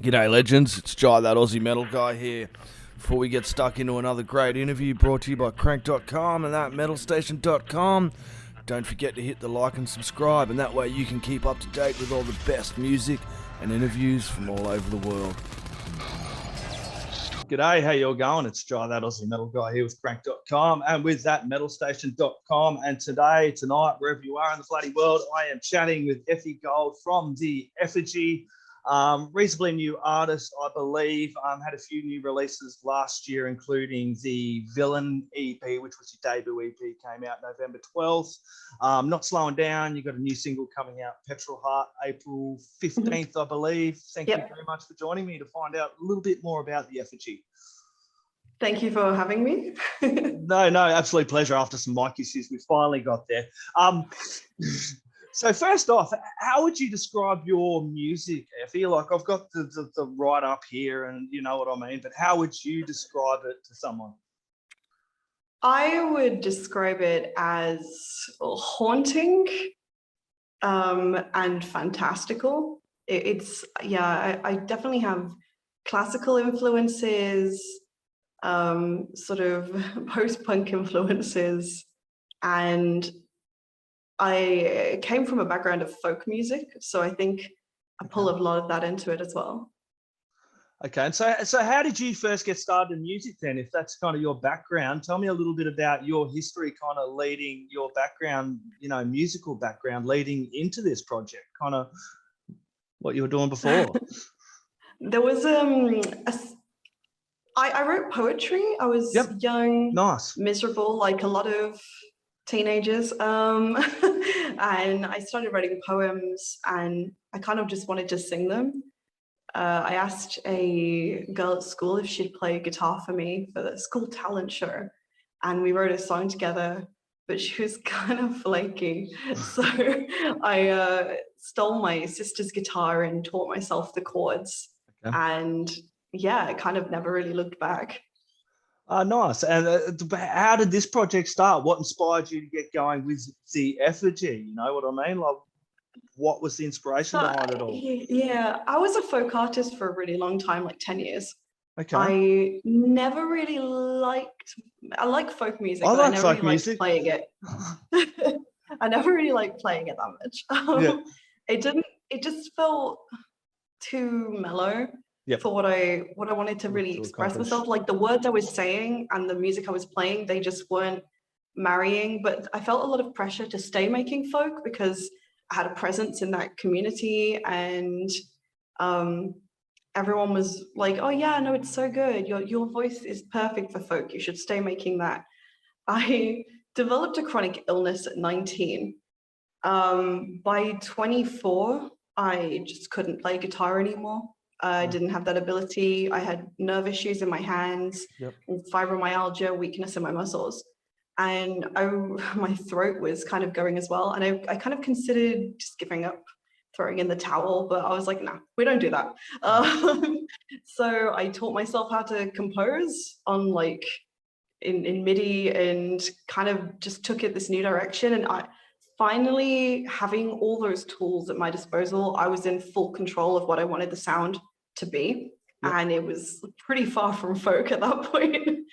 G'day legends, it's Jai, that Aussie metal guy here. Before we get stuck into another great interview brought to you by Crannk.com and thatmetalstation.com, don't forget to hit the like and subscribe, and that way you can keep up to date with all the best music and interviews from all over the world. G'day, how you all going? It's Jai, that Aussie metal guy here with Crannk.com and with thatmetalstation.com. And tonight, wherever you are in the bloody world, I am chatting with Effy Gold from the Effigy. Reasonably new artist, I believe. Had a few new releases last year, including the Villain EP, which was your debut EP, came out November 12th. Not slowing down. You've got a new single coming out, Petrol Heart, April 15th, I believe. Thank you very much for joining me to find out a little bit more about the Effigy. Thank you for having me. No, absolute pleasure. After some mic issues, we finally got there. So first off, how would you describe your music? I feel like I've got the write-up here and you know what I mean, but how would you describe it to someone? I would describe it as haunting and fantastical. I definitely have classical influences, sort of post-punk influences, and I came from a background of folk music, so I think I pull a lot of that into it as well. Okay, and so how did you first get started in music then? If that's kind of your background, tell me a little bit about your history, kind of leading your background, musical background, leading into this project, kind of what you were doing before. There was I wrote poetry. I was young, nice, miserable, like a lot of teenagers, and I started writing poems, and I kind of just wanted to sing them. I asked a girl at school if she'd play guitar for me for the school talent show, and we wrote a song together, but she was kind of flaky, so I stole my sister's guitar and taught myself the chords. And I kind of never really looked back. Nice. And how did this project start? What inspired you to get going with the Effigy? You know what I mean? Like, what was the inspiration behind it all? Yeah, I was a folk artist for a really long time, like 10 years. Okay. I never really I like folk music, but I never really liked playing it. I never really liked playing it that much. It just felt too mellow. For what I wanted to really express myself. Like the words I was saying and the music I was playing, they just weren't marrying. But I felt a lot of pressure to stay making folk because I had a presence in that community, and everyone was like, "Oh yeah, no, it's so good. Your voice is perfect for folk. You should stay making that." I developed a chronic illness at 19. By 24, I just couldn't play guitar anymore. I didn't have that ability. I had nerve issues in my hands, fibromyalgia, weakness in my muscles, and my throat was kind of going as well. And I kind of considered just giving up, throwing in the towel, but I was like, nah, we don't do that. So I taught myself how to compose on in MIDI, and kind of just took it this new direction. And I finally, having all those tools at my disposal, I was in full control of what I wanted the sound to be. And it was pretty far from folk at that point.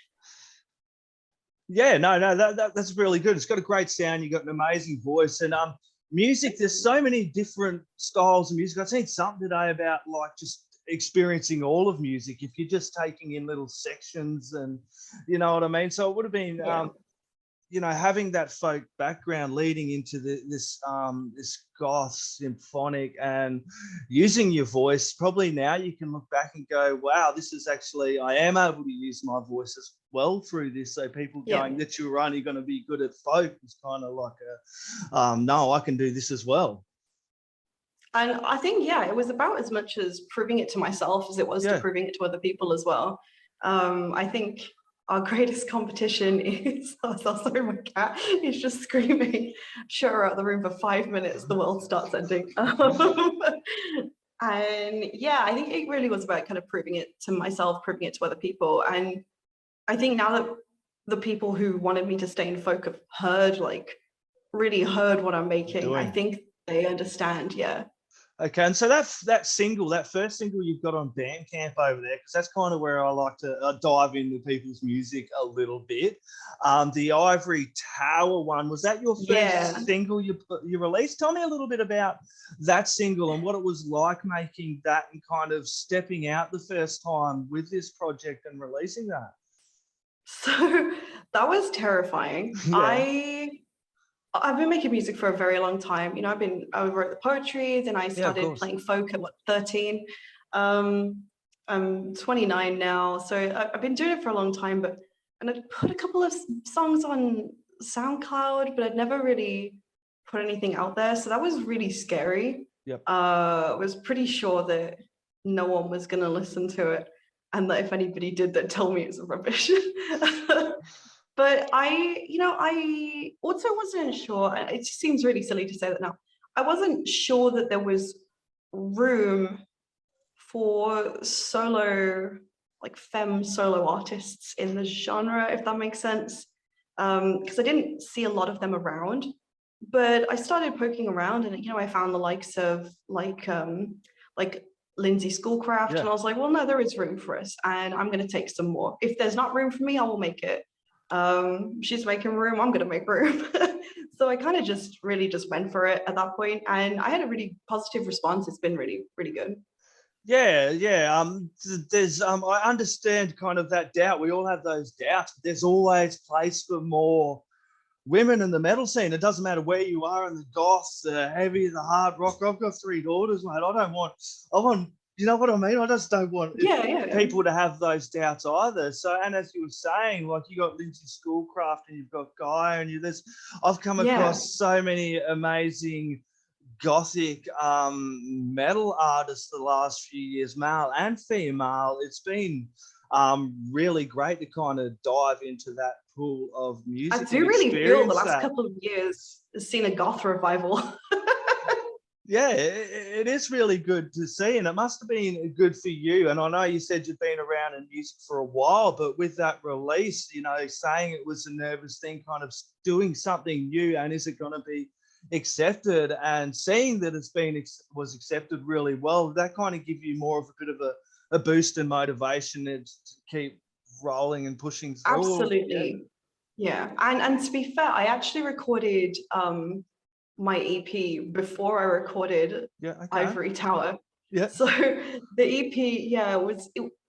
Yeah, no, that's really good. It's got a great sound. You've got an amazing voice. And music, there's so many different styles of music. I've seen something today about like just experiencing all of music if you're just taking in little sections, and you know what I mean? So it would have been having that folk background leading into this goth symphonic and using your voice, probably now you can look back and go, wow, this is actually, I am able to use my voice as well through this. So people going that you're only going to be good at folk is kind of like no, I can do this as well. And I think, it was about as much as proving it to myself as it was to proving it to other people as well. I think our greatest competition is, sorry, my cat is just screaming, shut her out of the room for 5 minutes, the world starts ending. And I think it really was about kind of proving it to myself, proving it to other people. And I think now that the people who wanted me to stay in folk have really heard what I'm making, I think they understand, Okay, and so that single, that first single you've got on Bandcamp over there, because that's kind of where I like to dive into people's music a little bit. The Ivory Tower one, was that your first single you released? Tell me a little bit about that single and what it was like making that and kind of stepping out the first time with this project and releasing that. So that was terrifying. Yeah. I've been making music for a very long time. You know, I wrote the poetry, then I started playing folk at 13. I'm 29 now, so I've been doing it for a long time. And I'd put a couple of songs on SoundCloud, but I'd never really put anything out there. So that was really scary. Yep. I was pretty sure that no one was going to listen to it, and that if anybody did, they'd tell me it's rubbish. But I also wasn't sure, and it seems really silly to say that now, I wasn't sure that there was room for solo, like femme solo artists in the genre, if that makes sense. Because I didn't see a lot of them around. But I started poking around and, I found the likes of like Lindsay Schoolcraft, and I was like, well, no, there is room for us, and I'm going to take some more. If there's not room for me, I will make it. She's making room, I'm gonna make room. So I kind of just went for it at that point, and I had a really positive response. It's been really, really good. Yeah. There's I understand kind of that doubt. We all have those doubts, but there's always place for more women in the metal scene. It doesn't matter where you are in the goth, the heavy, the hard rock. I've got 3 daughters, mate. I want, you know what I mean? I just don't want people to have those doubts either. So, and as you were saying, like you got Lindsay Schoolcraft and you've got Guy, and I've come across so many amazing gothic metal artists the last few years, male and female. It's been really great to kind of dive into that pool of music. I do really feel the last couple of years has seen a goth revival. Yeah, it is really good to see, and it must have been good for you. And I know you said you've been around in music for a while, but with that release, saying it was a nervous thing, kind of doing something new, and is it going to be accepted? And seeing that was accepted really well, that kind of give you more of a bit of a boost in motivation to keep rolling and pushing through. Absolutely, yeah. And to be fair, I actually recorded my EP before I recorded Ivory Tower. Yeah. So the EP,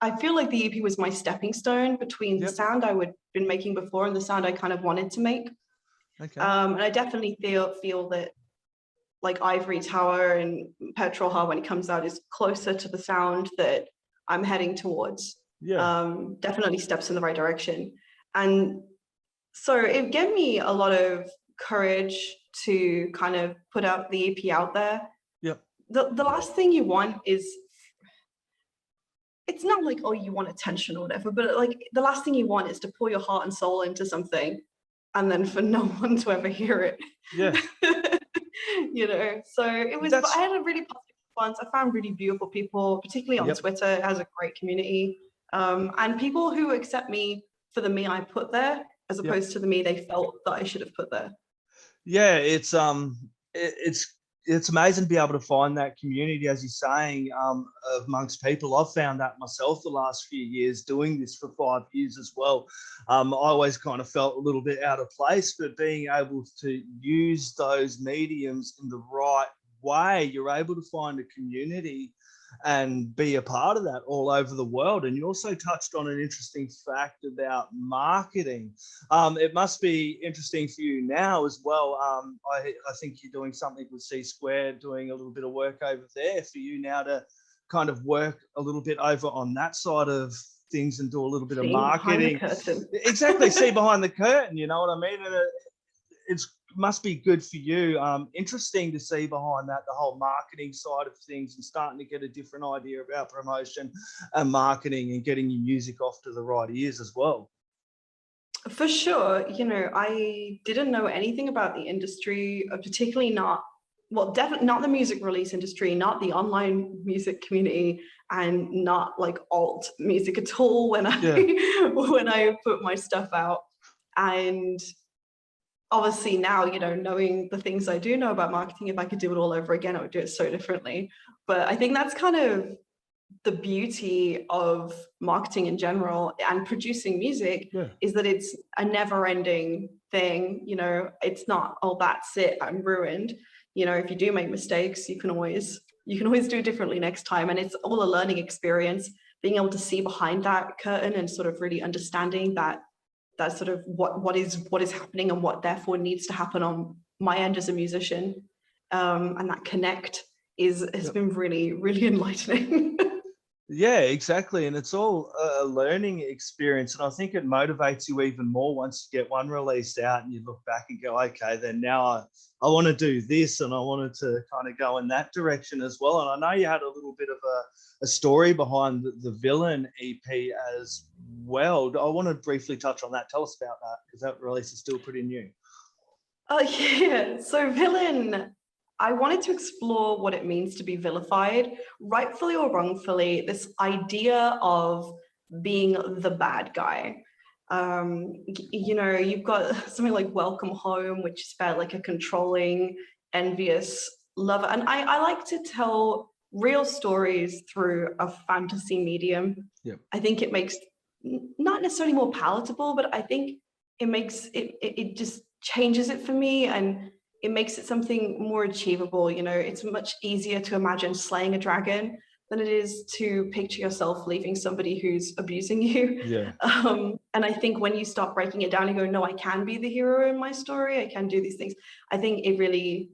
I feel like the EP was my stepping stone between the sound I would been making before and the sound I kind of wanted to make. Okay. And I definitely feel that like Ivory Tower and Petrol Heart, when it comes out, is closer to the sound that I'm heading towards. Definitely steps in the right direction. And so it gave me a lot of courage to kind of put out the EP out there. The last thing you want is, it's not like, oh, you want attention or whatever, but like the last thing you want is to pour your heart and soul into something and then for no one to ever hear it. So it was, but I had a really positive response. I found really beautiful people, particularly on Twitter. It has a great community, and people who accept me for the me I put there as opposed to the me they felt that I should have put there. Yeah, it's amazing to be able to find that community, as you're saying, amongst people. I've found that myself the last few years, doing this for 5 years as well. I always kind of felt a little bit out of place, but being able to use those mediums in the right way, you're able to find a community and be a part of that all over the world. And you also touched on an interesting fact about marketing. It must be interesting for you now as well. I think you're doing something with C Squared, doing a little bit of work over there for you now to kind of work a little bit over on that side of things and do a little bit of marketing. Exactly, see behind the curtain, you know what I mean? And it must be good for you. Interesting to see behind that, the whole marketing side of things, and starting to get a different idea about promotion and marketing and getting your music off to the right ears as well. For sure. I didn't know anything about the industry, particularly definitely not the music release industry, not the online music community, and not like alt music at all when I put my stuff out. And obviously now, you know, knowing the things I do know about marketing, if I could do it all over again, I would do it so differently. But I think that's kind of the beauty of marketing in general and producing music, is that it's a never-ending thing. You know, it's not, oh, that's it, I'm ruined. You know, if you do make mistakes, you can always do it differently next time. And it's all a learning experience, being able to see behind that curtain and sort of really understanding that sort of what is happening and what therefore needs to happen on my end as a musician. And that connect has been really, really enlightening. Yeah, exactly. And it's all a learning experience. And I think it motivates you even more once you get one released out and you look back and go, okay, then now I want to do this, and I wanted to kind of go in that direction as well. And I know you had a little bit of a story behind the Villain EP as well. I want to briefly touch on that. Tell us about that, because that release is still pretty new. Oh, yeah. So Villain, I wanted to explore what it means to be vilified, rightfully or wrongfully, this idea of being the bad guy. You know, you've got something like Welcome Home, which is about like a controlling, envious lover. And I like to tell real stories through a fantasy medium. Yep. I think it makes not necessarily more palatable, but I think it makes it just changes it for me, and it makes it something more achievable. You know, it's much easier to imagine slaying a dragon than it is to picture yourself leaving somebody who's abusing you. Yeah. And I think when you start breaking it down and go, no, I can be the hero in my story, I can do these things, I think it really,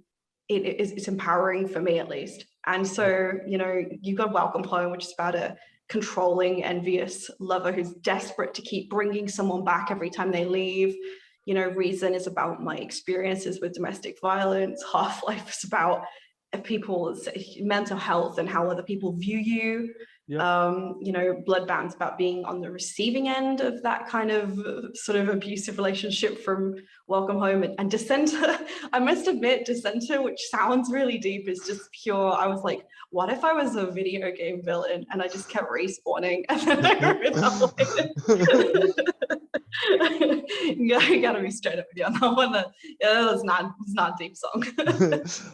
it's empowering for me at least. And so, you know, you've got Welcome Home, which is about a controlling, envious lover who's desperate to keep bringing someone back every time they leave. You know, Reason is about my experiences with domestic violence. Half-Life is about people's mental health and how other people view you. Yep. You know, Bloodbound's about being on the receiving end of that kind of sort of abusive relationship from Welcome Home. And Dissenter, I must admit, Dissenter, which sounds really deep, is just pure. I was like, what if I was a video game villain and I just kept respawning? And then you gotta be straight up with you on that one. It's not a deep song.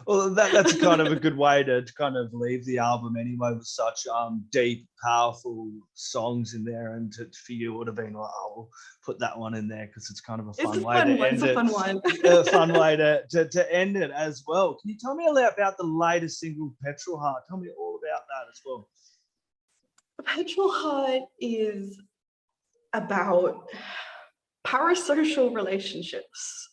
Well, that's kind of a good way to kind of leave the album anyway, with such deep, powerful songs in there. And for you, it would have been like, oh, we'll put that one in there because it's kind of a fun way to end it. A fun way to end it as well. Can you tell me a little about the latest single, Petrol Heart? Tell me all about that as well. Petrol Heart is about parasocial relationships.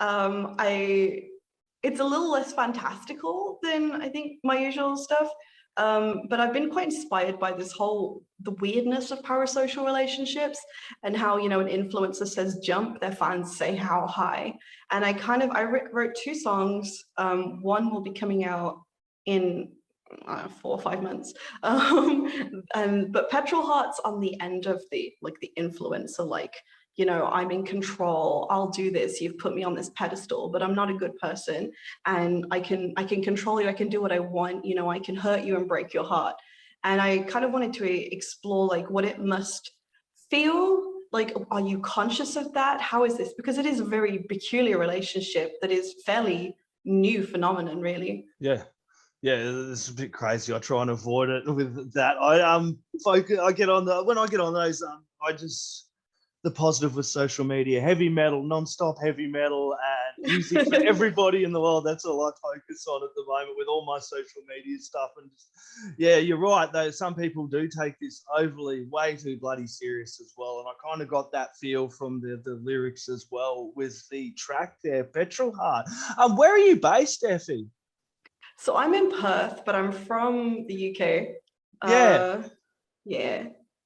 It's a little less fantastical than I think my usual stuff, but I've been quite inspired by the weirdness of parasocial relationships, and how, you know, an influencer says jump, their fans say how high. And I wrote 2 songs. One will be coming out in 4 or 5 months, but Petrol Heart's on the end of the influencer, like, you know, I'm in control, I'll do this, you've put me on this pedestal, but I'm not a good person, and I can control you, I can do what I want, you know, I can hurt you and break your heart. And I kind of wanted to explore like what it must feel like. Are you conscious of that? How is this? Because it is a very peculiar relationship that is fairly new phenomenon, really. Yeah, it's a bit crazy. I try and avoid it with that. I get on those. The positive with social media, heavy metal, non-stop heavy metal, and music for everybody in the world. That's all I focus on at the moment with all my social media stuff. And just, yeah, you're right, though. Some people do take this overly, way too bloody serious as well. And I kind of got that feel from the lyrics as well with the track there, Petrol Heart. Where are you based, Effy? So I'm in Perth, but I'm from the UK. Yeah.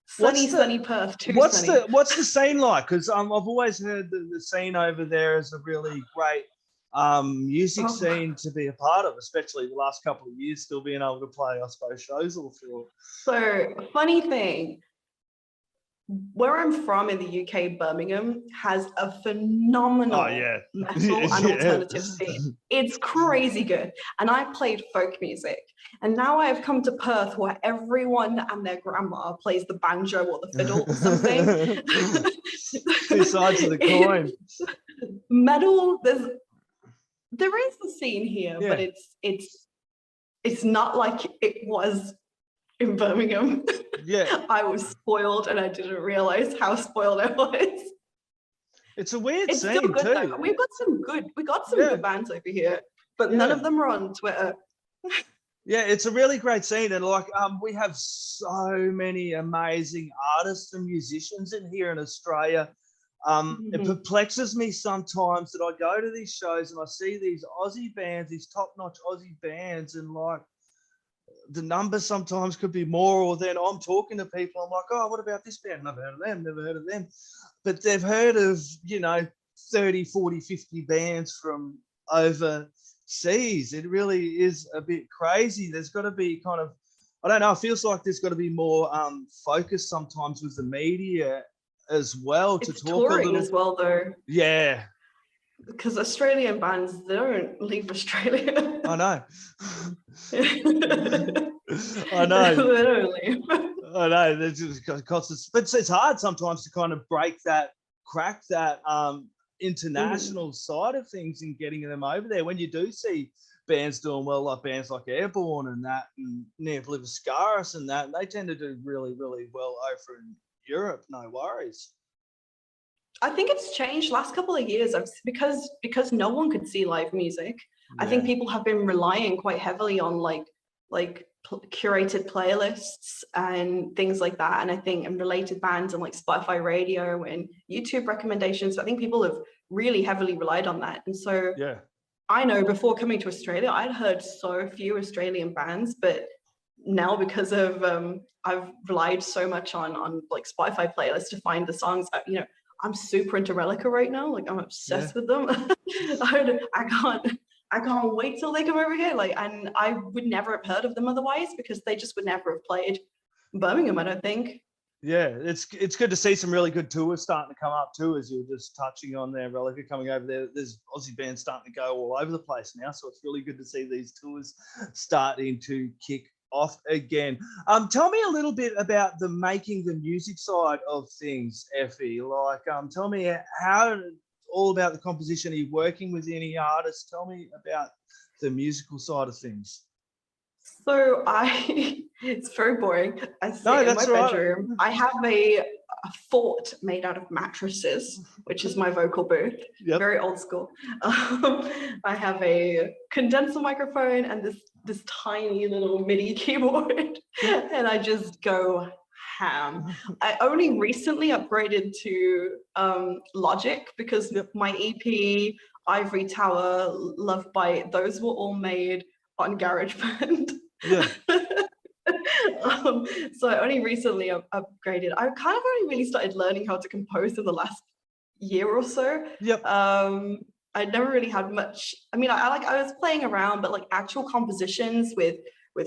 Sunny Perth, too. What's the scene like? Because I've always heard the scene over there is a really great music scene to be a part of, especially the last couple of years, still being able to play, I suppose, shows all through. So, funny thing, where I'm from in the UK, Birmingham has a phenomenal metal and alternative scene. It's crazy good. And I played folk music. And now I have come to Perth, where everyone and their grandma plays the banjo or the fiddle or something. 2 sides of the coin. metal, there is the scene here, but it's not like it was in Birmingham. Yeah. I was spoiled and I didn't realize how spoiled I was. It's a weird It's scene still good too. though. We got some good bands over here, but none of them are on Twitter. Yeah, it's a really great scene, and like we have so many amazing artists and musicians in here in Australia. It perplexes me sometimes that I go to these shows and I see these Aussie bands, these top-notch Aussie bands, and like the numbers sometimes could be more, or then I'm talking to people, I'm like, oh, what about this band? Never heard of them, never heard of them. But they've heard of, 30, 40, 50 bands from overseas. It really is a bit crazy. There's got to be kind of, I don't know, it feels like there's got to be more focus sometimes with the media as well to talk touring a little as well though. Yeah. Because Australian bands, they don't leave Australia. I know. I They know. don't leave. I know. But it's hard sometimes to kind of crack that international side of things and getting them over there. When you do see bands doing well, like bands like Airborne and that, and Neobliviscaris and that, they tend to do really, really well over in Europe. No worries. I think it's changed last couple of years because no one could see live music. I think people have been relying quite heavily on curated playlists and things like that, and I think and related bands and like Spotify radio and YouTube recommendations. I think people have really heavily relied on that, and so I know before coming to Australia I'd heard so few Australian bands, but now because of I've relied so much on like Spotify playlists to find the songs. I'm super into Relica right now. Like I'm obsessed with them. I can't wait till they come over here. And I would never have heard of them otherwise because they just would never have played Birmingham, I don't think. Yeah, it's good to see some really good tours starting to come up too, as you were just touching on there. Relica coming over there. There's Aussie bands starting to go all over the place now, so it's really good to see these tours starting to kick off again. Tell me a little bit about the making the music side of things, Effie. Like, tell me all about the composition. Are you working with any artists? Tell me about the musical side of things. So it's very boring. I sit in my bedroom. I have a fort made out of mattresses, which is my vocal booth. Very old school. I have a condenser microphone and this tiny little MIDI keyboard, and I just go ham. I only recently upgraded to Logic because my EP, Ivory Tower, Love Bite, those were all made on GarageBand. So I only recently upgraded. I kind of only really started learning how to compose in the last year or so. I never really had much. I mean, I was playing around, but like actual compositions with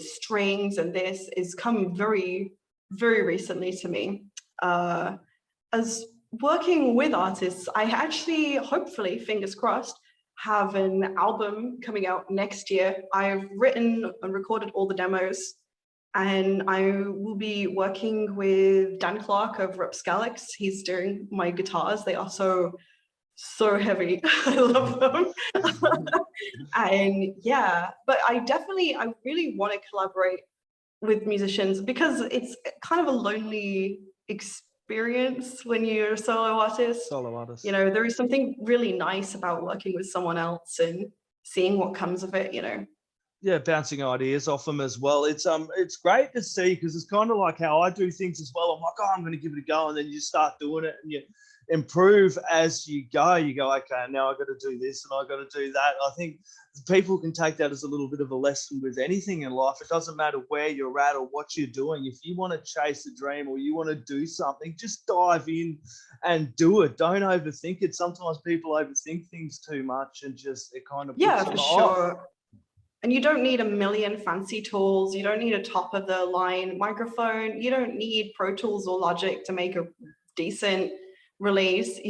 strings and this is come very, very recently to me. As working with artists, I actually, hopefully, fingers crossed, have an album coming out next year. I've written and recorded all the demos, and I will be working with Dan Clark over at Scalix. He's doing my guitars. They are so heavy. I love them. And but I really want to collaborate with musicians because it's kind of a lonely experience when you're a solo artist. There is something really nice about working with someone else and seeing what comes of it. Bouncing ideas off them as well. It's great to see because it's kind of like how I do things as well. I'm like, oh, I'm going to give it a go, and then you start doing it and you improve as you go. You go, okay, now I've got to do this and I've got to do that. I think people can take that as a little bit of a lesson with anything in life. It doesn't matter where you're at or what you're doing. If you want to chase a dream or you want to do something, just dive in and do it. Don't overthink it. Sometimes people overthink things too much and just it kind of puts them off. And you don't need a million fancy tools. You don't need a top of the line microphone. You don't need Pro Tools or Logic to make a decent release.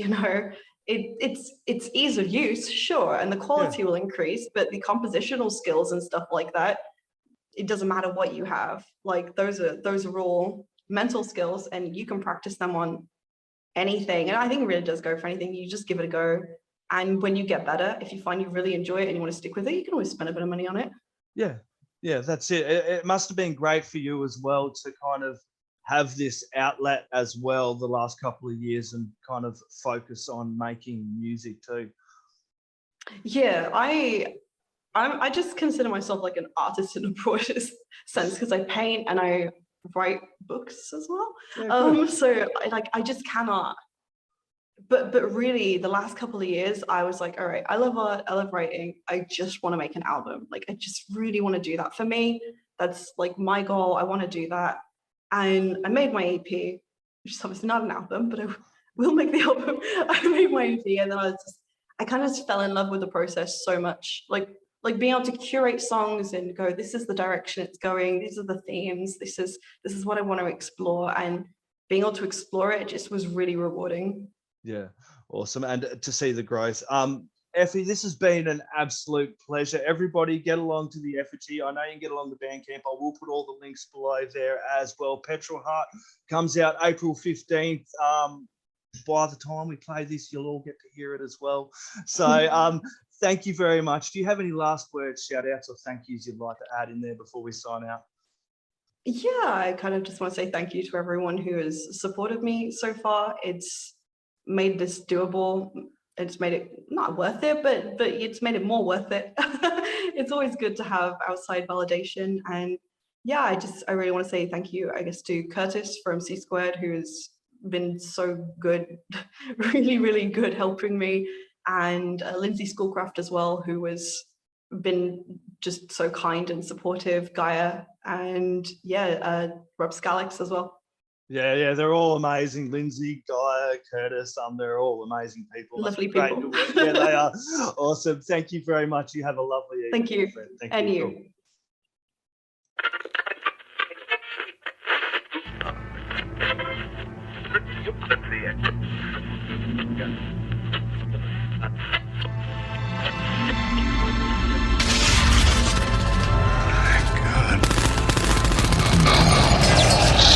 It's ease of use, sure, and the quality will increase, but the compositional skills and stuff like that, it doesn't matter what you have. Like those are all mental skills, and you can practice them on anything. And I think it really does go for anything. You just give it a go. And when you get better, if you find you really enjoy it and you want to stick with it, you can always spend a bit of money on it. Yeah, that's it. It must have been great for you as well to kind of have this outlet as well the last couple of years and kind of focus on making music too. Yeah, I just consider myself like an artist in a broadest sense, because I paint and I write books as well. So I just cannot. But really, the last couple of years, I was like, all right, I love art, I love writing. I just want to make an album. Like, I just really want to do that. For me, that's like my goal. I want to do that. And I made my EP, which is obviously not an album, but I will make the album. I made my EP, and then I kind of fell in love with the process so much. Like being able to curate songs and go, this is the direction it's going. These are the themes. This is what I want to explore. And being able to explore it just was really rewarding. Yeah, awesome. And to see the growth. Effie, this has been an absolute pleasure. Everybody get along to the Effigy. I know you can get along the Bandcamp. I will put all the links below there as well. Petrol Heart comes out April 15th. By the time we play this, you'll all get to hear it as well. So thank you very much. Do you have any last words, shout outs or thank yous you'd like to add in there before we sign out? Yeah, I kind of just want to say thank you to everyone who has supported me so far. It's made this doable. It's made it not worth it, but it's made it more worth it. It's always good to have outside validation. And yeah, I really want to say thank you, I guess, to Curtis from C Squared, who has been so good, really, really good helping me. And Lindsay Schoolcraft as well, who has been just so kind and supportive, Gaia, and yeah, Rob Scalix as well. Yeah, they're all amazing. Lindsay, Gaia, Curtis, they're all amazing people. Lovely people. Yeah, they are awesome. Thank you very much. You have a lovely evening. Thank you. Thank And you. you.